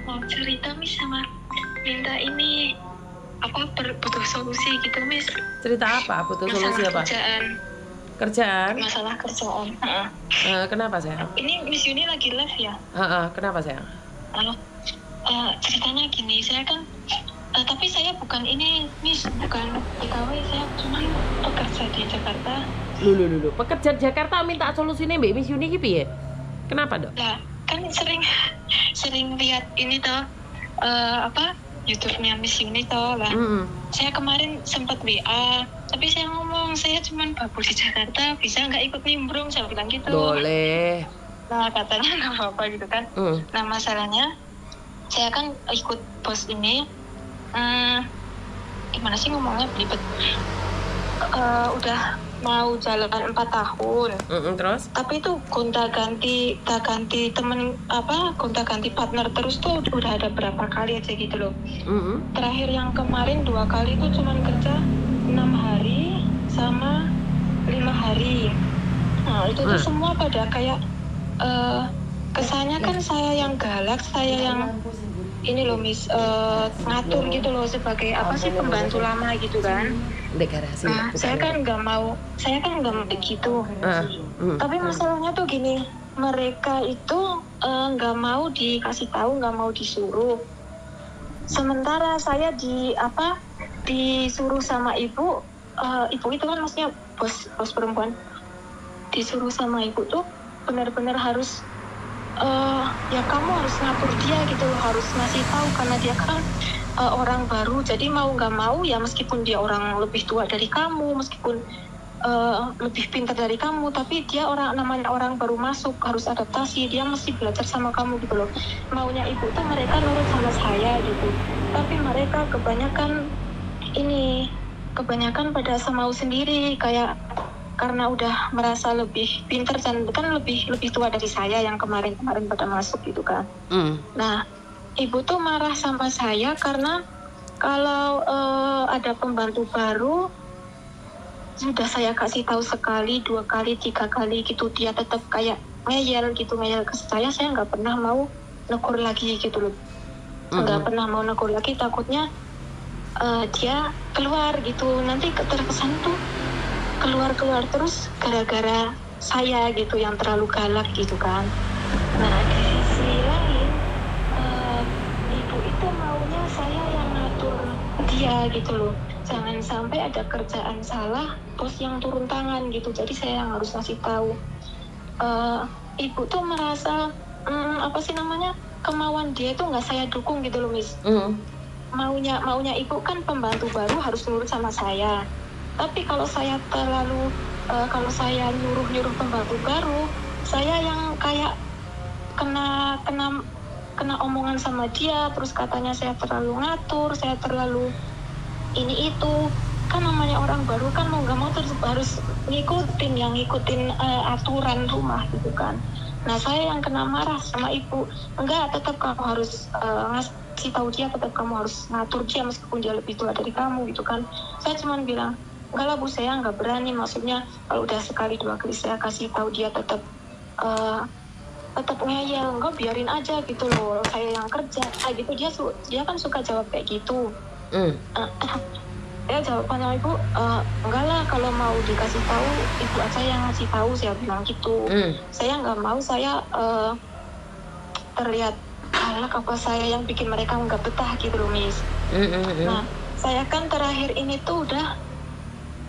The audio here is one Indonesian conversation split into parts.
mau cerita Miss sama minta ini butuh solusi gitu Miss. Cerita apa? Butuh solusi apa? Kerjaan? Masalah kerjaan. Kenapa sayang? Ini Miss Yuni lagi live ya? Kenapa sayang? Halo. Ceritanya gini, saya kan tapi saya bukan ini Miss, bukan pegawai, saya cuma pekerja di Jakarta. Lu. Pekerja di Jakarta minta solusinya Mbak Miss Yuni gitu ya? Kenapa dok? Nah, kan sering lihat ini toh YouTube-nya Miss Yuni toh lah. Saya kemarin sempat WA, tapi saya ngomong saya cuma babu di Jakarta, bisa nggak ikut nimbrung, saya bilang gitu. Boleh. Nah katanya nggak apa-apa gitu kan. Nah masalahnya saya kan ikut bos ini, gimana sih ngomongnya belibet. Udah mau jalan 4 tahun. Terus? Tapi itu gonta-ganti temen gonta-ganti partner terus tuh udah ada berapa kali aja gitu loh. Terakhir yang kemarin 2 kali tuh cuman kerja 6 hari sama 5 hari. Nah itu tuh semua pada kayak kesannya kan saya yang galak, saya yang ini loh Miss, ngatur gitu loh sebagai pembantu lama gitu kan. Nah, saya kan nggak mau begitu. Tapi masalahnya tuh gini, mereka itu nggak mau dikasih tahu, nggak mau disuruh. Sementara saya disuruh sama ibu itu kan maksudnya bos perempuan, disuruh sama ibu tuh benar-benar harus ya kamu harus ngatur dia gitu loh, harus ngasih tahu karena dia kan orang baru, jadi mau nggak mau ya meskipun dia orang lebih tua dari kamu, meskipun lebih pintar dari kamu, tapi dia namanya orang baru masuk, harus adaptasi, dia mesti belajar sama kamu gitu loh. Maunya ibu tuh mereka nurut sama saya gitu, tapi mereka kebanyakan pada semau sendiri, kayak karena udah merasa lebih pintar dan kan lebih tua dari saya yang kemarin pada masuk gitu kan. Nah ibu tuh marah sama saya karena kalau ada pembantu baru sudah saya kasih tahu sekali, 2 kali, 3 kali gitu, dia tetap kayak ngeyel ke saya nggak pernah mau negur lagi gitu loh. Nggak pernah mau negur lagi, takutnya dia keluar gitu, nanti terkesan tuh keluar terus gara-gara saya gitu yang terlalu galak gitu kan. Nah di sisi lain ibu itu maunya saya yang ngatur dia gitu loh, jangan sampai ada kerjaan salah bos yang turun tangan gitu, jadi saya yang harus ngasih tahu. Ibu tuh merasa kemauan dia itu nggak saya dukung gitu loh Miss. Maunya ibu kan pembantu baru harus nurut sama saya. Tapi kalau saya kalau saya nyuruh pembantu baru, saya yang kayak kena omongan sama dia, terus katanya saya terlalu ngatur, saya terlalu ini itu. Kan namanya orang baru kan mau nggak mau terus harus ngikutin aturan rumah gitu kan. Nah saya yang kena marah sama ibu, enggak, tetap kamu harus ngasih tahu dia, tetap kamu harus ngatur dia meskipun dia lebih tua dari kamu gitu kan. Saya cuma bilang, enggak lah Bu, saya nggak berani, maksudnya kalau udah sekali 2 kali saya kasih tahu dia tetap ngeyel, enggak biarin aja gitu loh, saya yang kerja gitu. Dia kan suka jawab kayak gitu. Ya jawabannya ibu, enggak lah, kalau mau dikasih tahu ibu aja yang ngasih tahu, saya bilang gitu. Saya nggak mau saya terlihat galak saya yang bikin mereka nggak betah gitu loh Miss. Nah saya kan terakhir ini tuh udah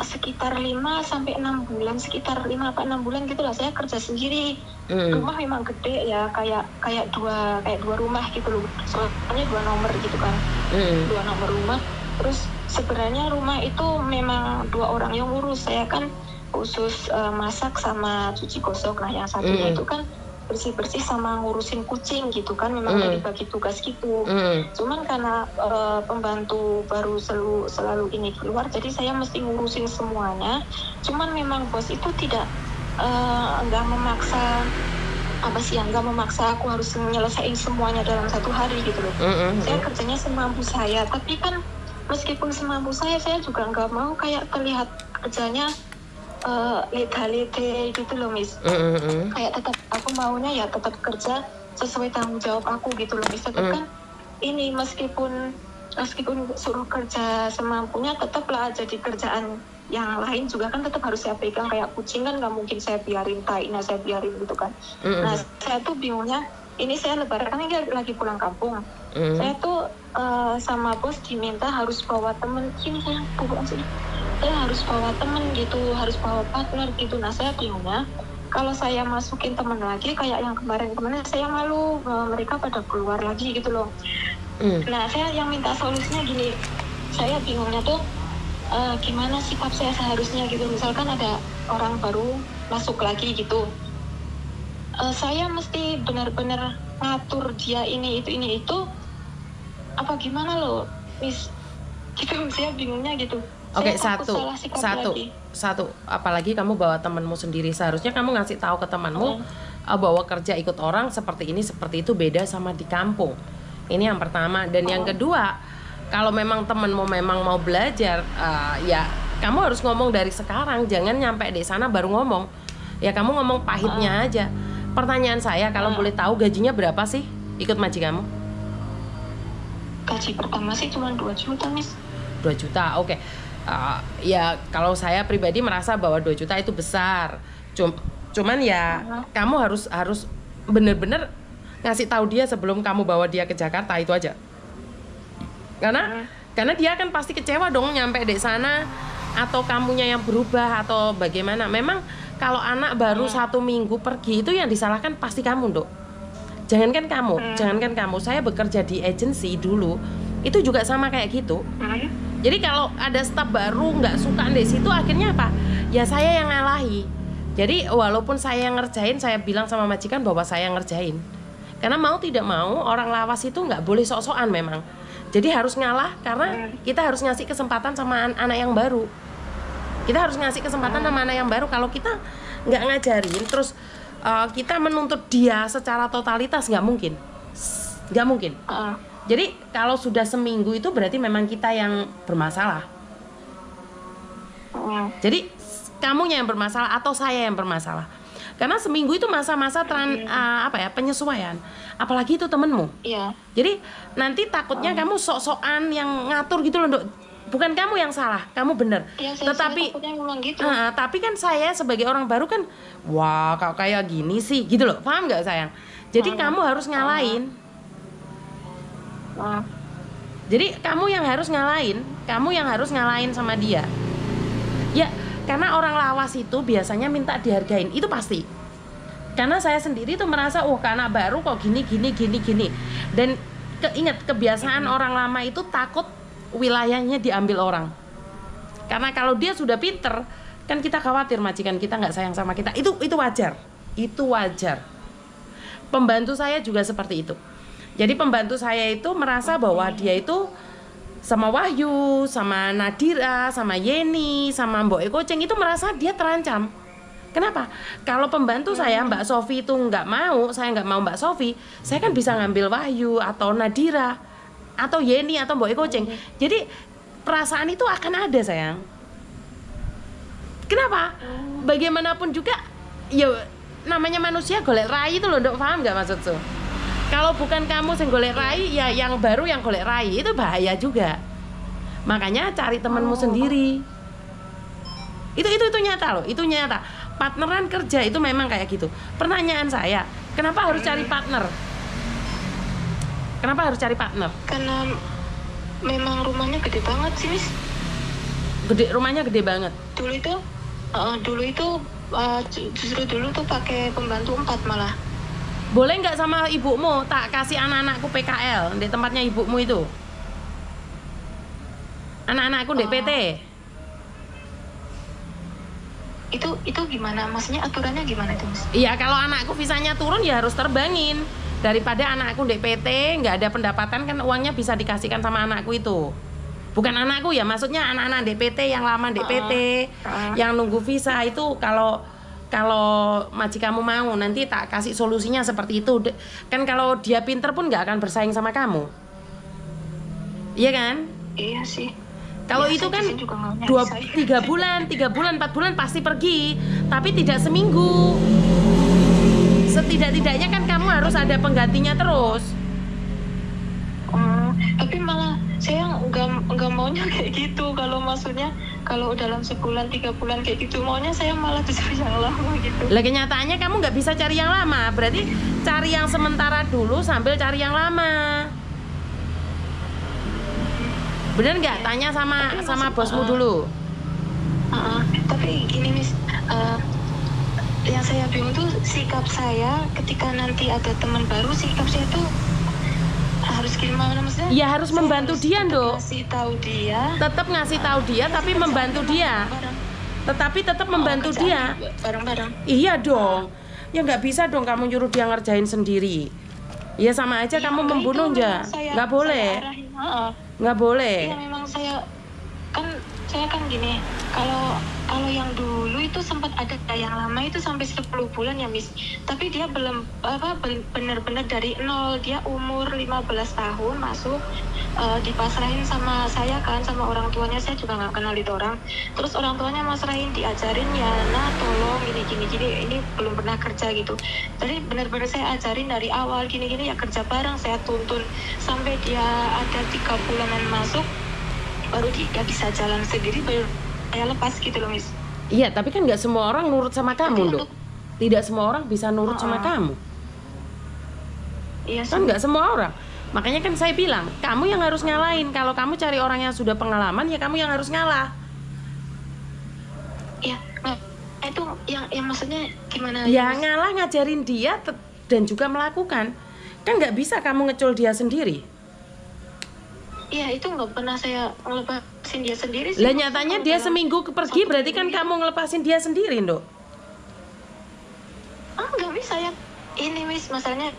sekitar 5-6 bulan, sekitar 5-6 bulan gitulah saya kerja sendiri. Rumah memang gede ya, kayak dua rumah gitu loh, soalnya 2 nomor gitu kan. 2 nomor rumah, terus sebenarnya rumah itu memang 2 orang yang urus, saya kan khusus masak sama cuci gosok. Nah yang satunya itu kan bersih-bersih sama ngurusin kucing gitu kan, memang udah dibagi tugas gitu. Cuman karena pembantu baru selalu ini keluar, jadi saya mesti ngurusin semuanya. Cuman memang bos itu nggak memaksa nggak memaksa aku harus menyelesaikan semuanya dalam 1 hari gitu loh. Saya kerjanya semampu saya, tapi kan meskipun semampu saya juga nggak mau kayak terlihat kerjanya lete gitu loh Miss. Kayak tetap aku maunya ya tetap kerja sesuai tanggung jawab aku gitu loh Miss. Tapi kan ini meskipun suruh kerja semampunya, tetaplah jadi kerjaan yang lain juga kan tetap harus saya pegang. Kayak kucing kan nggak mungkin saya biarin tainya, saya biarin gitu kan. Nah saya tuh bingungnya, ini saya lebaran kan ini lagi pulang kampung. Saya tuh sama bos diminta harus bawa temen, ini saya bukan sih, saya harus bawa temen gitu, harus bawa partner gitu. Nah saya bingungnya, kalau saya masukin temen lagi kayak yang kemarin saya malu, mereka pada keluar lagi gitu loh. Nah saya yang minta solusinya gini, saya bingungnya tuh gimana sikap saya seharusnya gitu. Misalkan ada orang baru masuk lagi gitu, saya mesti benar-benar ngatur dia ini itu apa gimana loh, Miss? Gitu saya bingungnya gitu. Oke, satu. Apalagi kamu bawa temanmu sendiri, seharusnya kamu ngasih tahu ke temanmu bahwa kerja ikut orang seperti ini seperti itu beda sama di kampung. Ini yang pertama. Dan yang kedua, kalau memang temenmu memang mau belajar, ya kamu harus ngomong dari sekarang. Jangan nyampe di sana baru ngomong. Ya kamu ngomong pahitnya aja. Pertanyaan saya, kalau boleh tahu gajinya berapa sih ikut majikanmu? Gaji pertama sih cuma 2 juta, Miss. 2 juta, oke. Ya kalau saya pribadi merasa bahwa 2 juta itu besar. Cuman ya kamu harus bener-bener ngasih tahu dia sebelum kamu bawa dia ke Jakarta, itu aja. Karena dia kan pasti kecewa dong nyampe di sana, atau kamunya yang berubah atau bagaimana. Memang kalau anak baru 1 minggu pergi itu yang disalahkan pasti kamu, Dok. Jangankan kamu, saya bekerja di agensi dulu itu juga sama kayak gitu. Jadi kalau ada staf baru nggak suka di situ, akhirnya apa? Ya saya yang ngalahi. Jadi walaupun saya yang ngerjain, saya bilang sama majikan bahwa saya yang ngerjain. Karena mau tidak mau orang lawas itu nggak boleh sok-sokan memang. Jadi harus ngalah karena kita harus ngasih kesempatan sama anak yang baru. Kita harus ngasih kesempatan sama anak yang baru. Kalau kita nggak ngajarin, terus kita menuntut dia secara totalitas, nggak mungkin. Jadi kalau sudah seminggu itu berarti memang kita yang bermasalah. Jadi kamunya yang bermasalah atau saya yang bermasalah. Karena seminggu itu masa-masa penyesuaian. Apalagi itu temenmu. Iya. Jadi nanti takutnya kamu sok-sokan yang ngatur gitu loh, Dok. Bukan kamu yang salah, kamu bener. Ya, Tetapi gitu. Tapi kan saya sebagai orang baru kan, wah kau kayak gini sih, gitu loh. Paham nggak sayang? Jadi kamu harus ngalahin. Jadi kamu yang harus ngalahin sama dia. Ya, karena orang lawas itu biasanya minta dihargain, itu pasti. Karena saya sendiri tuh merasa, anak baru kok gini. Dan ingat, kebiasaan orang lama itu takut wilayahnya diambil orang. Karena kalau dia sudah pinter, kan kita khawatir majikan kita nggak sayang sama kita. Itu wajar. Pembantu saya juga seperti itu. Jadi pembantu saya itu merasa bahwa dia itu sama Wahyu, sama Nadira, sama Yeni, sama Mbok Eko Ceng itu merasa dia terancam. Kenapa? Kalau pembantu saya Mbak Sofi itu nggak mau, saya nggak mau Mbak Sofi, saya kan bisa ngambil Wahyu atau Nadira atau Yeni atau Mbok Eko Ceng. Jadi perasaan itu akan ada, sayang. Kenapa? Bagaimanapun juga, ya namanya manusia golek rai itu loh, Dok. Paham nggak maksudku? Kalau bukan kamu yang golek rai, ya yang baru yang golek rai, itu bahaya juga. Makanya cari temanmu sendiri. Itu nyata loh, itu nyata. Partneran kerja itu memang kayak gitu. Pertanyaan saya, kenapa harus cari partner? Kenapa harus cari partner? Karena memang rumahnya gede banget sih, Miss. Rumahnya gede banget. Dulu itu justru dulu tuh pakai pembantu 4 malah. Boleh nggak sama ibumu tak kasih anak-anakku PKL di tempatnya ibumu itu? Anak-anakku di PT. Itu gimana? Maksudnya aturannya gimana itu, Mas? Iya, kalau anakku visanya turun ya harus terbangin. Daripada anakku di PT nggak ada pendapatan, kan uangnya bisa dikasihkan sama anakku itu. Bukan anakku ya, maksudnya anak-anak DPT yang lama DPT, yang nunggu visa itu kalau majikanmu mau nanti tak kasih solusinya seperti itu. Kan kalau dia pinter pun nggak akan bersaing sama kamu. Iya kan? Iya sih. Kalau itu kan 3 bulan, 4 bulan pasti pergi, tapi tidak seminggu. Setidak-tidaknya kan kamu harus ada penggantinya terus. Tapi malah saya nggak maunya kayak gitu. Kalau maksudnya kalau dalam sebulan 3 bulan kayak gitu, maunya saya malah dicari yang lama gitu. Lah kenyataannya kamu nggak bisa cari yang lama, berarti cari yang sementara dulu sambil cari yang lama. Bener nggak? Tanya sama bosmu dulu. Tapi gini Miss, yang saya bingung tuh sikap saya ketika nanti ada teman baru, sikap saya tuh harus gimana maksudnya? Ya harus membantu dia, Nduk. Ngasih tahu dia. Tetap ngasih tahu dia, tapi membantu dia. Tetapi tetap membantu dia. Bareng-bareng. Iya dong. Ya nggak bisa dong kamu nyuruh dia ngerjain sendiri. Ya sama aja kamu membunuh aja. Nggak boleh. Nggak boleh. Iya memang saya kan gini. Kalau yang dulu itu sempat ada yang lama itu sampai 10 bulan ya Miss. Tapi dia belum benar-benar dari nol. Dia umur 15 tahun masuk, dipasrahin sama saya kan, sama orang tuanya. Saya juga nggak kenal itu orang. Terus orang tuanya masrahin, diajarin ya, nah tolong gini ini belum pernah kerja gitu. Jadi benar-benar saya ajarin dari awal gini ya, kerja bareng, saya tuntun sampai dia ada 3 bulanan masuk, baru dia bisa jalan sendiri, baru saya lepas gitu loh Miss. Iya, tapi kan nggak semua orang nurut sama kamu, Dok. Tidak semua orang bisa nurut sama kamu. Iya, kan nggak semua orang. Makanya kan saya bilang, kamu yang harus ngalahin. Kalau kamu cari orang yang sudah pengalaman, ya kamu yang harus ngalah. Iya, itu yang maksudnya gimana? Ya ngalah, ngajarin dia dan juga melakukan. Kan nggak bisa kamu ngecul dia sendiri. Iya, itu nggak pernah saya ngelepasin dia sendiri sih. Lah nyatanya dia seminggu pergi, berarti kan kamu ngelepasin dia sendiri, Dok. Nggak bisa ya. Ini Miss, masalahnya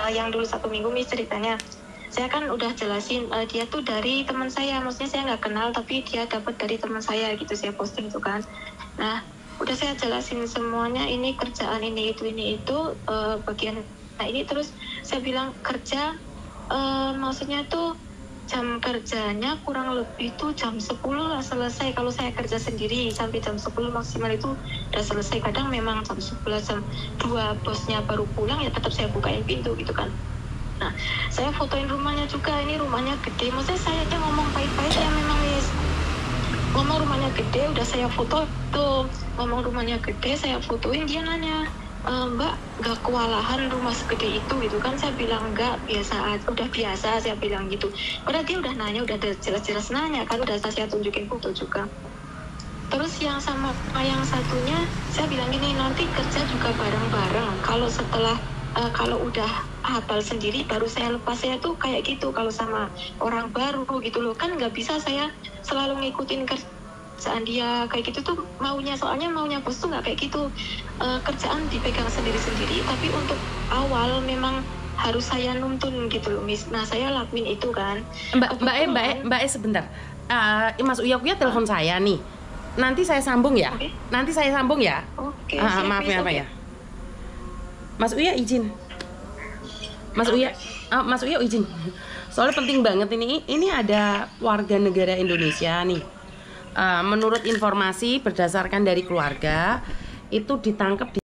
yang dulu 1 minggu Miss ceritanya. Saya kan udah jelasin, dia tuh dari teman saya. Maksudnya saya nggak kenal, tapi dia dapat dari teman saya gitu, saya posting itu kan. Nah, udah saya jelasin semuanya, ini kerjaan ini itu bagian. Nah ini terus saya bilang kerja, maksudnya tuh jam kerjanya kurang lebih tuh jam 10 lah selesai. Kalau saya kerja sendiri sampai jam 10 maksimal itu udah selesai. Kadang memang jam 11, jam 2 bosnya baru pulang, ya tetap saya bukain pintu gitu kan. Nah, saya fotoin rumahnya juga. Ini rumahnya gede. Maksudnya saya aja ngomong baik-baik ya memang Miss. Ngomong rumahnya gede, udah saya foto tuh. Ngomong rumahnya gede, saya fotoin, dia nanya, Mbak, nggak kewalahan rumah segede itu gitu kan? Saya bilang nggak, udah biasa, saya bilang gitu. Padahal dia udah nanya, udah jelas-jelas nanya kan, udah saya tunjukin foto juga. Terus yang sama yang satunya, saya bilang gini, nanti kerja juga bareng-bareng. Kalau udah hafal sendiri, baru saya lepas. Saya tuh kayak gitu kalau sama orang baru gitu loh, kan nggak bisa saya selalu ngikutin kerjaan dia kayak gitu tuh soalnya maunya bos tuh nggak kayak gitu. Kerjaan dipegang sendiri-sendiri, tapi untuk awal memang harus saya nuntun gitu loh Miss. Nah saya lakuin itu kan. Mbak sebentar, Mas Uya telepon saya nih. Nanti saya sambung ya. Okay. Nanti saya sambung ya. Oke. Maaf ya Pak ya. Mas Uya izin. Mas Uya izin. Soalnya penting banget ini. Ini ada warga negara Indonesia nih. Menurut informasi berdasarkan dari keluarga, itu ditangkap di